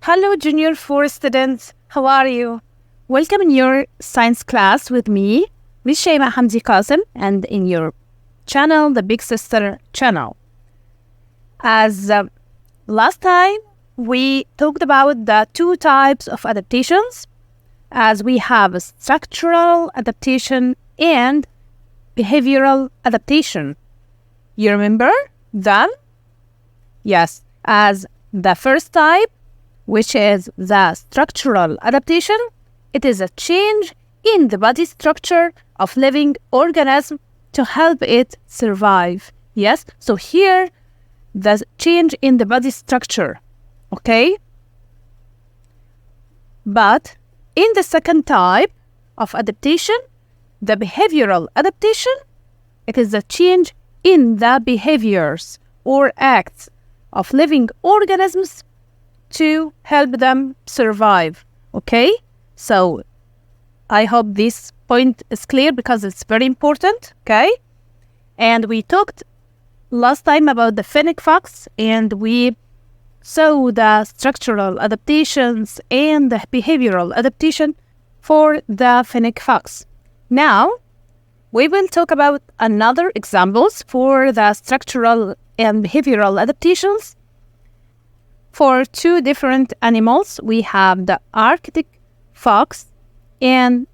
Hello, Junior 4 students. How are you? Welcome in your science class with me, Miss Shaimaa Hamdy Kassem, and in your channel, the Big Sister channel. As last time, we talked about the two types of adaptations, as we have a structural adaptation and behavioral adaptation. You remember them? Yes, as the first type, which is the structural adaptation, it is a change in the body structure of living organism to help it survive. Yes, so here, the change in the body structure, okay? But in the second type of adaptation, the behavioral adaptation, it is a change in the behaviors or acts of living organisms to help them survive, okay? So I hope this point is clear because it's very important, okay? And we talked last time about the fennec fox, and we saw the structural adaptations and the behavioral adaptation for the fennec fox. Now, we will talk about another examples for the structural and behavioral adaptations. For two different animals, we have the Arctic fox and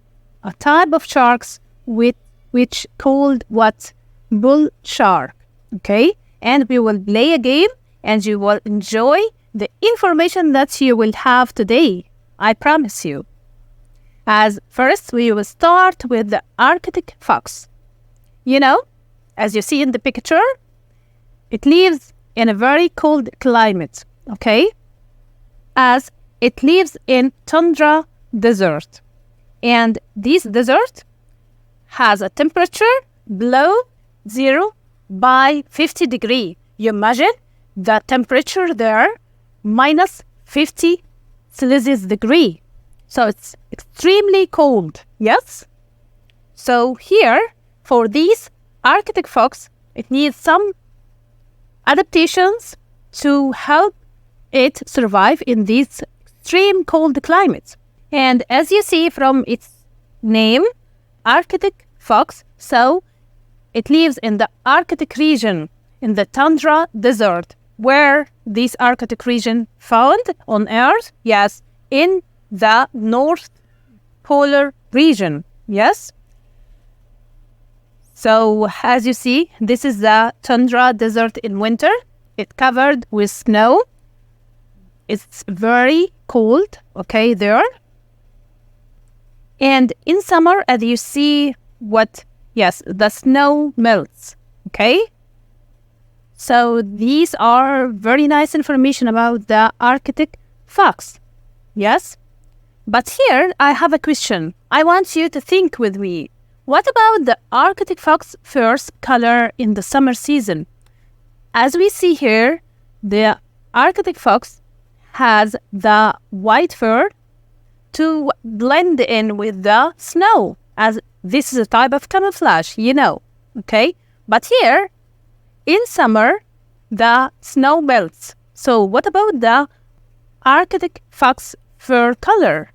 a type of sharks which called what? Bull shark, okay? And we will play a game and you will enjoy the information that you will have today. I promise you. As first, we will start with the Arctic fox. You know, as you see in the picture, it lives in a very cold climate, okay? As it lives in tundra desert. And this desert has a temperature below 0 by 50 degrees. You imagine the temperature there minus 50 Celsius degree. So it's extremely cold, yes? So here, for these Arctic fox, it needs some adaptations to help it survive in these extreme cold climates. And as you see from its name, Arctic fox, so it lives in the Arctic region, in the tundra desert. Where this Arctic region found on Earth? Yes, in the North Polar region, yes? So, as you see, this is the tundra desert in winter. It's covered with snow. It's very cold, okay, there. And in summer, as you see, yes, the snow melts, okay? So these are very nice information about the Arctic fox, yes? But here, I have a question. I want you to think with me. What about the Arctic fox fur's color in the summer season? As we see here, the Arctic fox has the white fur to blend in with the snow, as this is a type of camouflage, you know, okay? But here, in summer, the snow melts. So what about the Arctic fox fur color?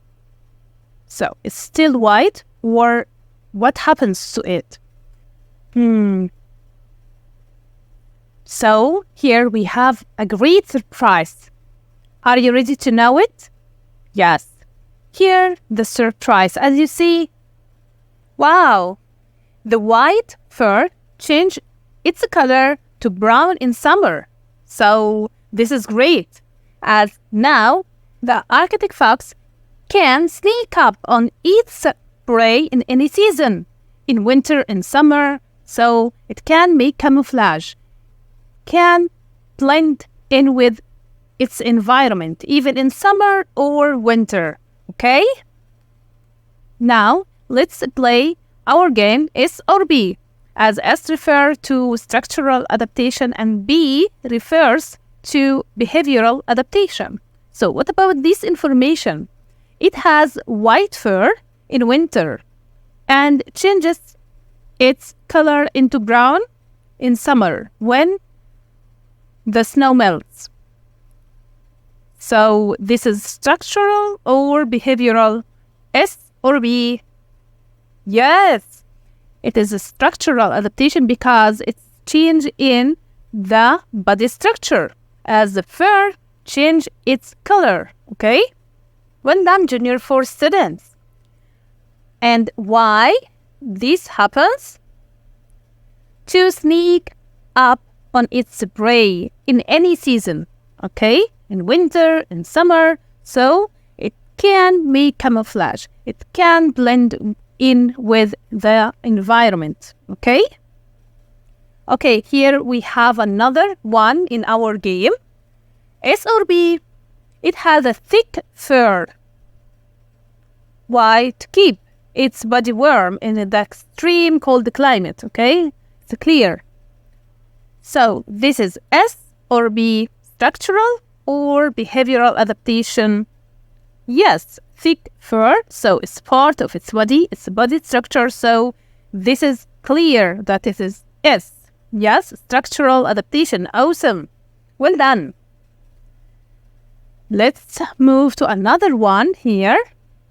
So it's still white, or what happens to it? So here we have a great surprise. Are you ready to know it? Yes. Here, the surprise. As you see, wow, the white fur changed its color to brown in summer. So this is great, as now the Arctic fox can sneak up on its prey in any season, in winter and summer, so it can make camouflage, can blend in with its environment, even in summer or winter, okay? Now, let's play our game S or B, as S refers to structural adaptation and B refers to behavioral adaptation. So what about this information? It has white fur in winter and changes its color into brown in summer when the snow melts. So this is structural or behavioral? S or B? Yes, it is a structural adaptation because it's change in the body structure as the fur change its color. Okay? Well done, Junior 4 students. And why this happens? To sneak up on its prey in any season. Okay? In winter, in summer. So it can make camouflage. It can blend in with the environment. Okay? Okay, here we have another one in our game. S or B? It has a thick fur. Why? To keep its body warm in the extreme cold climate. Okay? It's clear. So this is S or B, structural or behavioral adaptation? Yes, thick fur, so it's part of its body structure, so this is clear that it is S. Yes, structural adaptation. Awesome. Well done. Let's move to another one here.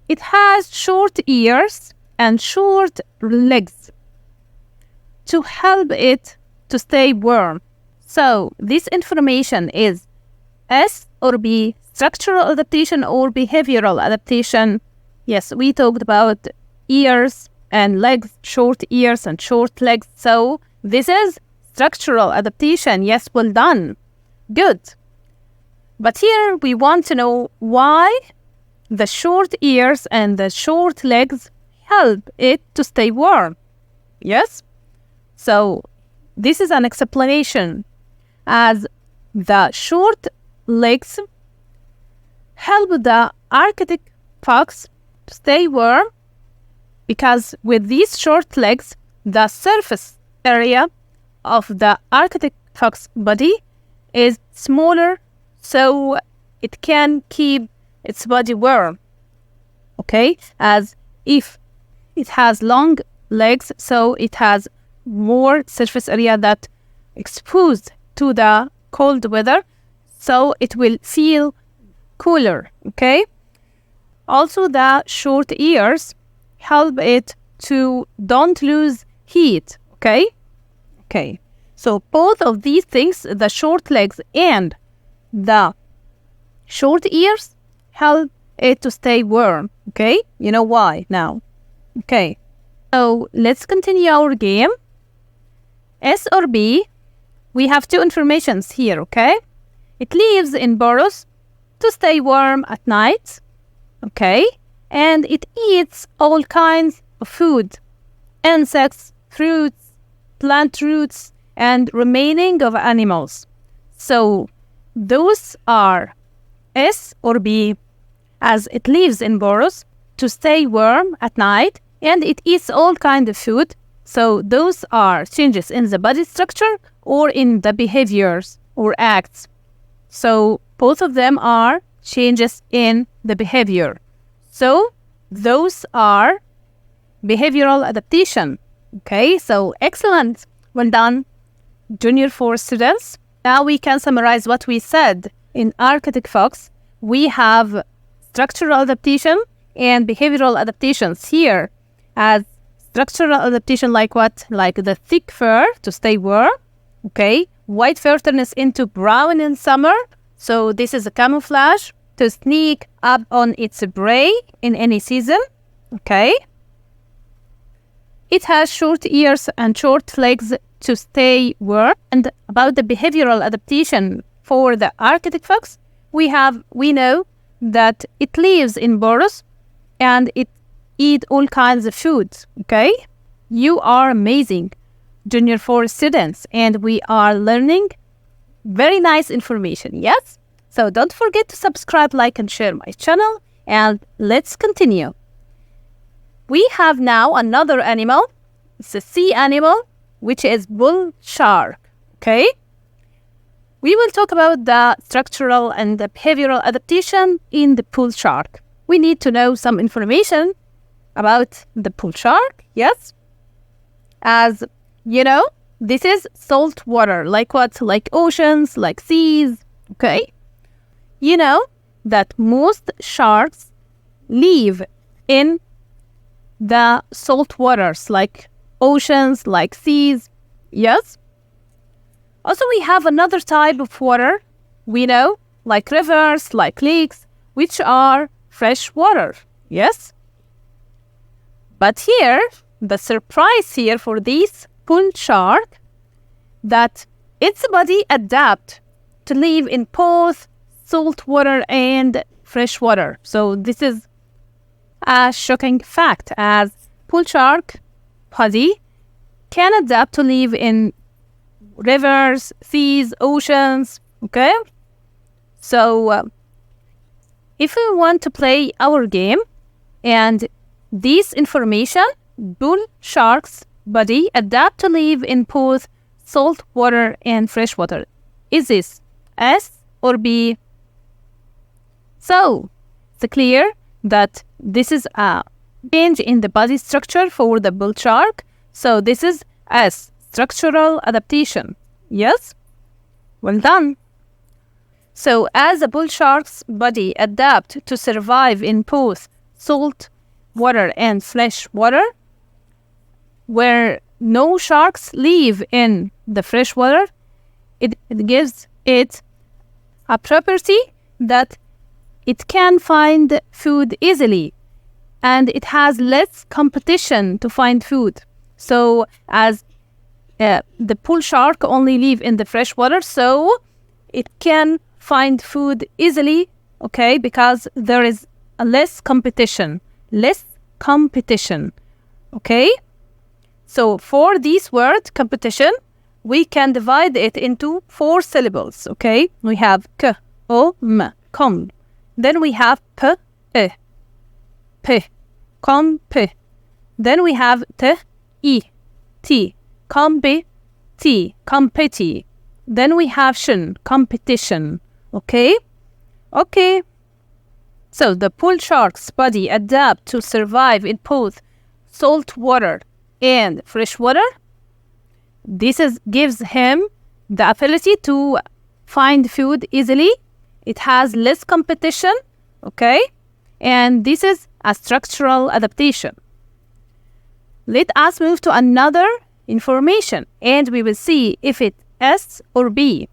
It has short ears and short legs to help it to stay warm. So this information is S or B, structural adaptation or behavioral adaptation? Yes, we talked about ears and legs, short ears and short legs. So this is structural adaptation. Yes, well done. Good. But here we want to know why the short ears and the short legs help it to stay warm. Yes? So this is an explanation, as the short legs help the Arctic fox to stay warm, because with these short legs, the surface area of the Arctic fox body is smaller, so it can keep its body warm. Okay, as if it has long legs, so it has more surface area that exposed to the cold weather, so it will feel cooler. Okay, also the short ears help it to don't lose heat. Okay, so both of these things, the short legs and the short ears, help it to stay warm. Okay, you know why now. Okay, so let's continue our game. S or B? We have two informations here. Okay, it lives in burrows to stay warm at night. Okay, and it eats all kinds of food, insects, fruits, plant roots, and remaining of animals. So those are S or B, as it lives in burrows to stay warm at night and it eats all kinds of food. So those are changes in the body structure or in the behaviors or acts. So both of them are changes in the behavior. So those are behavioral adaptation. Okay, so excellent. Well done, Junior 4 students. Now we can summarize what we said. In Arctic fox, we have structural adaptation and behavioral adaptations here. As structural adaptation, like what? Like the thick fur to stay warm. Okay, white fur turns into brown in summer. So this is a camouflage to sneak up on its prey in any season. Okay. It has short ears and short legs to stay warm. And about the behavioral adaptation for the Arctic fox, we know that it lives in burrows and it eats all kinds of food. Okay, you are amazing, Junior 4 students, and we are learning very nice information. Yes, so don't forget to subscribe, like, and share my channel. And let's continue. We have now another animal. It's a sea animal, which is bull shark. Okay, we will talk about the structural and the behavioral adaptation in the bull shark. We need to know some information about the bull shark. Yes, as you know, this is salt water, like what? Like oceans, like seas. Okay, you know, that most sharks live in the salt waters, like oceans, like seas. Yes? Also, we have another type of water, we know, like rivers, like lakes, which are fresh water. Yes? But here, the surprise here for this bull shark, that its body adapt to live in both salt water and fresh water. So this is a shocking fact, as bull shark body can adapt to live in rivers, seas, oceans. Okay? So if we want to play our game, and this information, bull shark's body adapt to live in both salt water and fresh water. Is this S or B? So it's clear that this is a change in the body structure for the bull shark. So this is S, structural adaptation. Yes? Well done. So as a bull shark's body adapt to survive in both salt water and fresh water, where no sharks live in the fresh water, it gives it a property that it can find food easily, and it has less competition to find food. So as the bull shark only live in the fresh water, so it can find food easily, okay, because there is a less competition, okay? So for this word, competition, we can divide it into 4 syllables, okay? We have k, o, m, com. Then we have p, e, p, com, p. Then we have t, e, t, combi, t, competi. Then we have shin, competition, okay? Okay. So the bull shark's body adapt to survive in both salt water and fresh water. This gives him the ability to find food easily. It has less competition, okay? And this is a structural adaptation. Let us move to another information, and we will see if it's S or B.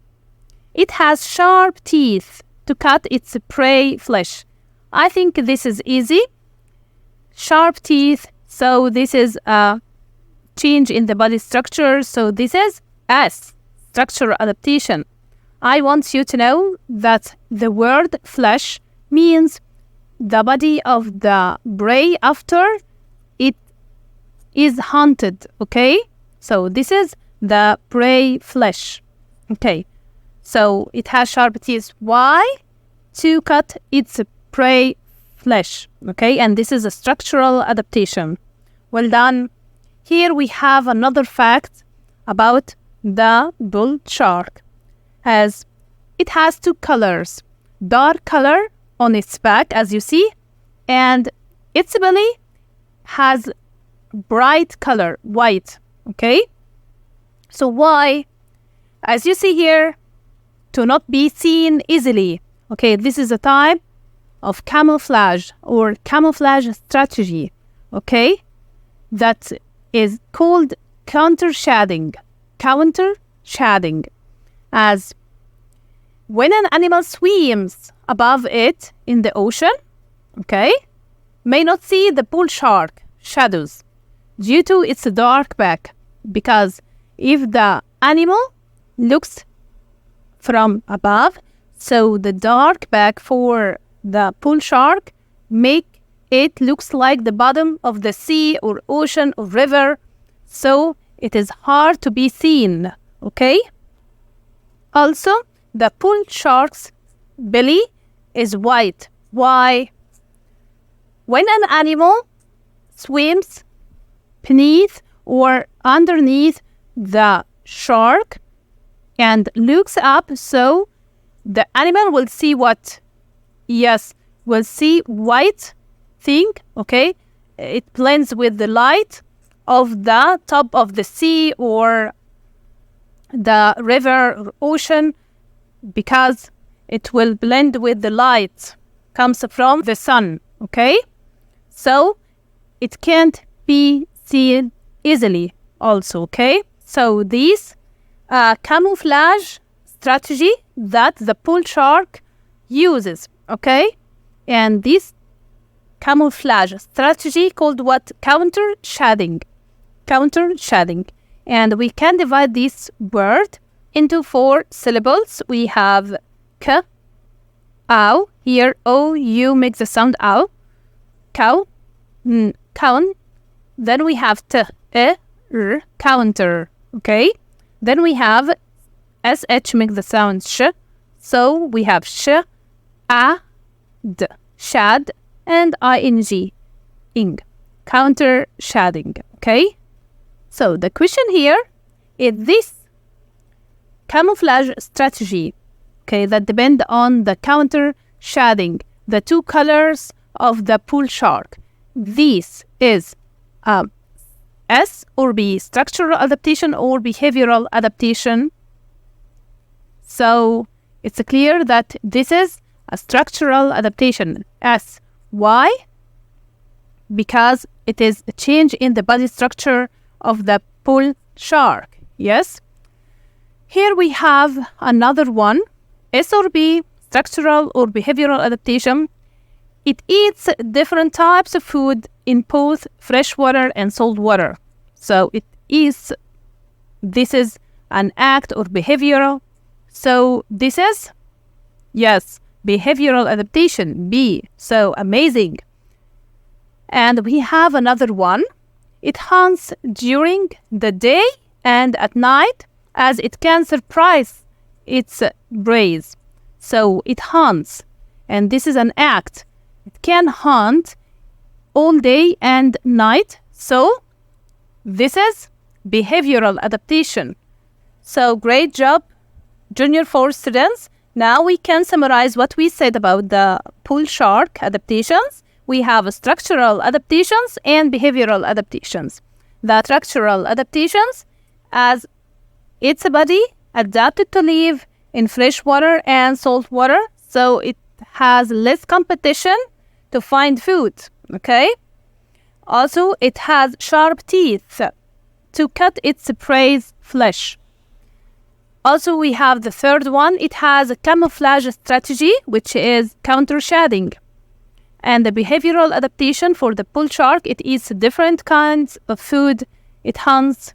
It has sharp teeth to cut its prey flesh. I think this is easy. Sharp teeth, so this is a change in the body structure. So this is S, structural adaptation. I want you to know that the word flesh means the body of the prey after it is hunted, okay? So this is the prey flesh, okay? So it has sharp teeth. Why? To cut its prey flesh, okay? And this is a structural adaptation. Well done. Here we have another fact about the bull shark, as it has 2 colors, dark color on its back, as you see, and its belly has bright color, white, okay? So why? As you see here, to not be seen easily, okay? This is a type of camouflage or camouflage strategy, okay? That is called counter-shading, as when an animal swims above it in the ocean, okay, may not see the bull shark shadows due to its dark back, because if the animal looks from above, so the dark back for the bull shark make it looks like the bottom of the sea or ocean or river, so it is hard to be seen, okay? Also, the bull shark's belly is white. Why? When an animal swims beneath or underneath the shark and looks up, so the animal will see what? Yes, will see white thing, okay? It blends with the light of the top of the sea or the river or ocean, because it will blend with the light, comes from the sun, okay? So it can't be seen easily also, okay? So this camouflage strategy that the bull shark uses, okay? And this camouflage strategy called what? Counter shading. Counter shading. And we can divide this word into 4 syllables. We have k, ow. Here, o, you make the sound ow. Cow, count. Then we have t, e, r, counter. Okay. Then we have sh, make the sound sh. So we have sh, a, d, shad, and ing, counter shading. Okay. So the question here is this camouflage strategy, okay, that depend on the counter shading, the 2 colors of the bull shark. This is S or B, structural adaptation or behavioral adaptation. So it's clear that this is a structural adaptation. S. Why? Because it is a change in the body structure of the bull shark. Yes. Here we have another one. S or B, structural or behavioral adaptation. It eats different types of food in both fresh water and salt water. So it is, this is an act or behavioral. So this is, yes, behavioral adaptation, B. So amazing. And we have another one. It hunts during the day and at night as it can surprise its prey. So it hunts, and this is an act. It can hunt all day and night. So this is behavioral adaptation. So great job, Junior 4 students. Now we can summarize what we said about the bull shark adaptations. We have structural adaptations and behavioral adaptations. The structural adaptations, as its body adapted to live in fresh water and salt water, so it has less competition to find food, okay? Also, it has sharp teeth to cut its prey's flesh. Also, we have the third one. It has a camouflage strategy, which is counter shading. And the behavioral adaptation for the bull shark, it eats different kinds of food. It hunts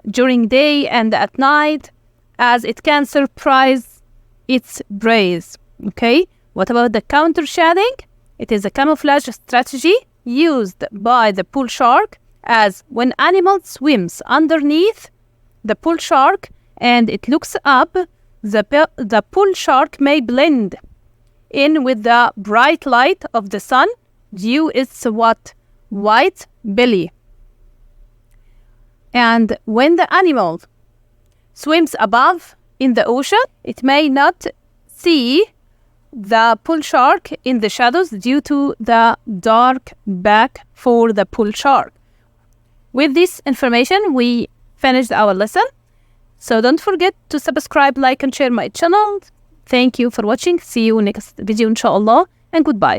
during day and at night as it can surprise its prey. Okay, what about the counter shading? It is a camouflage strategy used by the bull shark as when animal swims underneath the bull shark and it looks up, the bull shark may blend in with the bright light of the sun due its what? White belly. And when the animal swims above in the ocean, it may not see the bull shark in the shadows due to the dark back for the bull shark. With this information, we finished our lesson. So don't forget to subscribe, like, and share my channel. Thank you for watching. See you next video, inshallah, and goodbye.